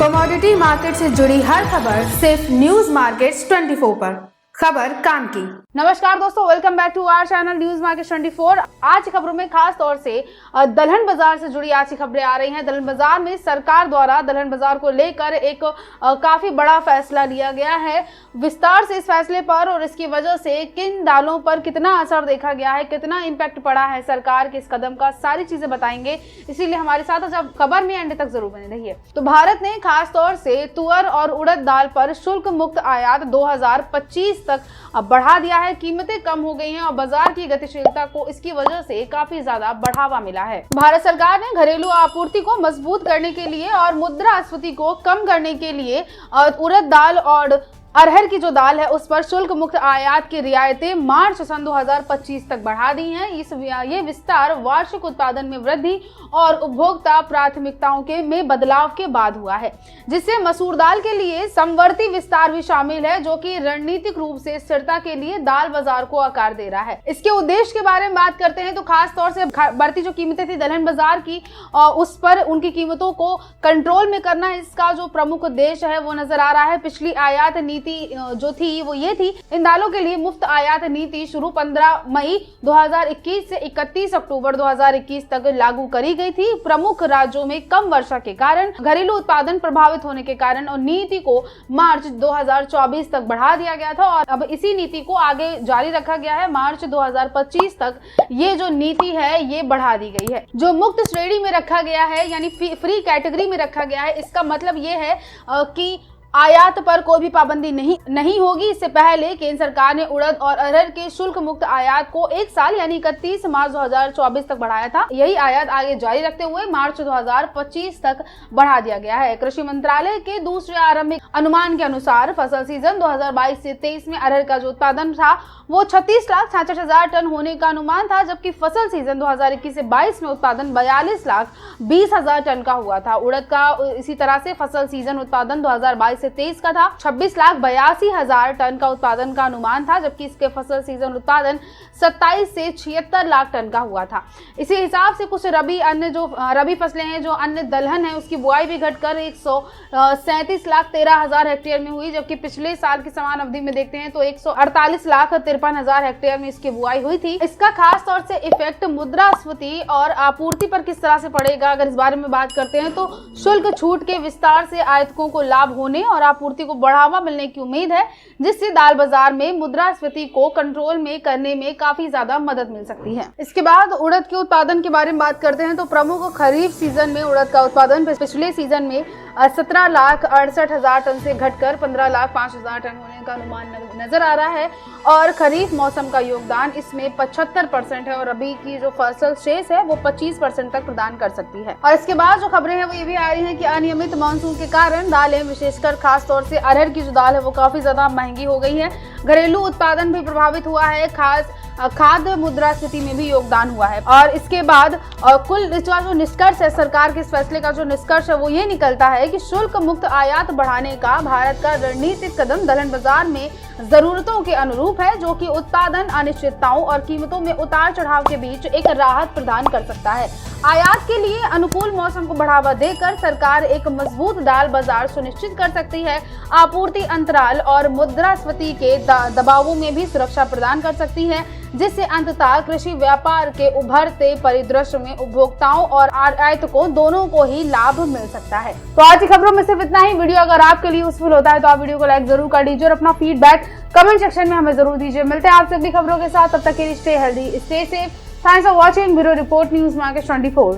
Commodity market से जुड़ी हर खबर सिर्फ न्यूज मार्केट्स 24 पर। खबर काम की। नमस्कार दोस्तों, welcome back to our channel news market 24। आज की खबरों में खास तौर से दलहन बाजार से जुड़ी आज की खबरें आ रही हैं। दलहन बाजार में सरकार द्वारा दलहन बाजार को लेकर एक काफी बड़ा फैसला लिया गया है। विस्तार से इस फैसले पर और इसकी वजह से किन दालों पर कितना असर देखा गया है, कितना इम्पैक्ट पड़ा है सरकार के इस कदम का, सारी चीजें बताएंगे। इसीलिए हमारे साथ जब खबर में एंड तक जरूर बने रहिए। तो भारत ने खास तौर से तुअर और उड़द दाल पर शुल्क मुक्त आयात 2025 तक बढ़ा दिया है। कीमतें कम हो गई हैं और बाजार की गतिशीलता को इसकी वजह से काफी ज्यादा बढ़ावा मिला है। भारत सरकार ने घरेलू आपूर्ति को मजबूत करने के लिए और मुद्रास्फीति को कम करने के लिए उड़द दाल और अरहर की जो दाल है उस पर शुल्क मुक्त आयात की रियायतें मार्च सन 2025 तक बढ़ा दी हैं। ये विस्तार वार्षिक उत्पादन में वृद्धि और उपभोक्ता प्राथमिकताओं में बदलाव के बाद हुआ है, जिससे मसूर दाल के लिए समवर्ती विस्तार भी शामिल है, जो कि रणनीतिक रूप से स्थिरता के लिए दाल बाजार को आकार दे रहा है। इसके उद्देश्य के बारे में बात करते हैं तो खास तौर से बढ़ती जो कीमतें थी दलहन बाजार की, उस पर उनकी कीमतों को कंट्रोल में करना इसका जो प्रमुख उद्देश्य है वो नजर आ रहा है। पिछली आयात नीति जो थी वो ये थी, इन दालों के लिए मुफ्त आयात नीति शुरू 15 मई 2021 से 31 अक्टूबर 2021 तक लागू करी गई थी। प्रमुख राज्यों में कम वर्षा के कारण घरेलू उत्पादन प्रभावित होने के कारण और नीति को मार्च 2024 तक बढ़ा दिया गया था और अब इसी नीति को आगे जारी रखा गया है। मार्च 2025 तक ये जो नीति है ये बढ़ा दी गई है। जो मुक्त श्रेणी में रखा गया है यानी फ्री कैटेगरी में रखा गया है, इसका मतलब ये है कि आयात पर कोई भी पाबंदी नहीं होगी। इससे पहले केंद्र सरकार ने उड़द और अरहर के शुल्क मुक्त आयात को एक साल यानी 31 मार्च 2024 तक बढ़ाया था। यही आयात आगे जारी रखते हुए मार्च 2025 तक बढ़ा दिया गया है। कृषि मंत्रालय के दूसरे आरंभिक अनुमान के अनुसार फसल सीजन 2022 से 23 में अरहर का जो उत्पादन था वो 36,66,000 टन होने का अनुमान था, जबकि फसल सीजन 2021 से 22 में उत्पादन 42,20,000 टन का हुआ था। उड़द का इसी तरह से फसल सीजन उत्पादन 2022 से 23 का था 26,82,000 टन का उत्पादन का अनुमान था, जबकि इसके फसल सीजन उत्पादन 27 से 76 लाख टन का हुआ था। इसी हिसाब से कुछ रबी फसलें हैं, जो अन्य दलहन है, उसकी बुआई भी घटकर 137,13,000 हेक्टेयर में हुई, जबकि पिछले साल की समान अवधि में देखते हैं तो 148,53,000 हेक्टेयर में इसकी बुआई हुई थी। इसका खास तौर से इफेक्ट मुद्रास्फीति और आपूर्ति पर किस तरह से पड़ेगा, अगर इस बारे में बात करते हैं तो शुल्क छूट के विस्तार से आयातकों को लाभ होने और आपूर्ति को बढ़ावा मिलने की उम्मीद है, जिससे दाल बाजार में मुद्रास्फीति को कंट्रोल में करने में काफी ज्यादा मदद मिल सकती है। इसके बाद उड़द के उत्पादन के बारे में बात करते हैं तो प्रमुख खरीफ सीजन में उड़द का उत्पादन पिछले सीजन में 17,68,000 टन से घटकर 15,05,000 टन होने का अनुमान नजर आ रहा है और खरीफ मौसम का योगदान इसमें 75% है और रबी की जो फसल शेष है वो 25% तक प्रदान कर सकती है। और इसके बाद जो खबरें हैं वो ये भी आ रही हैं कि अनियमित मानसून के कारण दालें, विशेषकर खास तौर से अरहर की जो दाल है वो काफी ज्यादा महंगी हो गई है। घरेलू उत्पादन भी प्रभावित हुआ है, खाद्य मुद्रास्फीति में भी योगदान हुआ है। और इसके बाद कुल जो निष्कर्ष है, सरकार के इस फैसले का जो निष्कर्ष है वो ये निकलता है कि शुल्क मुक्त आयात बढ़ाने का भारत का रणनीतिक कदम दलहन बाजार में जरूरतों के अनुरूप है, जो कि उत्पादन अनिश्चितताओं और कीमतों में उतार चढ़ाव के बीच एक राहत प्रदान कर सकता है। आयात के लिए अनुकूल मौसम को बढ़ावा देकर सरकार एक मजबूत दाल बाजार सुनिश्चित कर सकती है, आपूर्ति अंतराल और मुद्रास्फीति के दबावों में भी सुरक्षा प्रदान कर सकती है, जिससे अंततः कृषि व्यापार के उभरते परिदृश्य में उपभोक्ताओं और आयातकों दोनों को ही लाभ मिल सकता है। तो आज की खबरों में सिर्फ इतना ही। वीडियो अगर आपके लिए यूजफुल होता है तो आप वीडियो को लाइक जरूर कर दीजिए और अपना फीडबैक कमेंट सेक्शन में हमें जरूर दीजिए। मिलते हैं आपसे अगली खबरों के साथ, तब तक के लिए stay healthy, stay safe. Thanks for watching bureau report news market 24।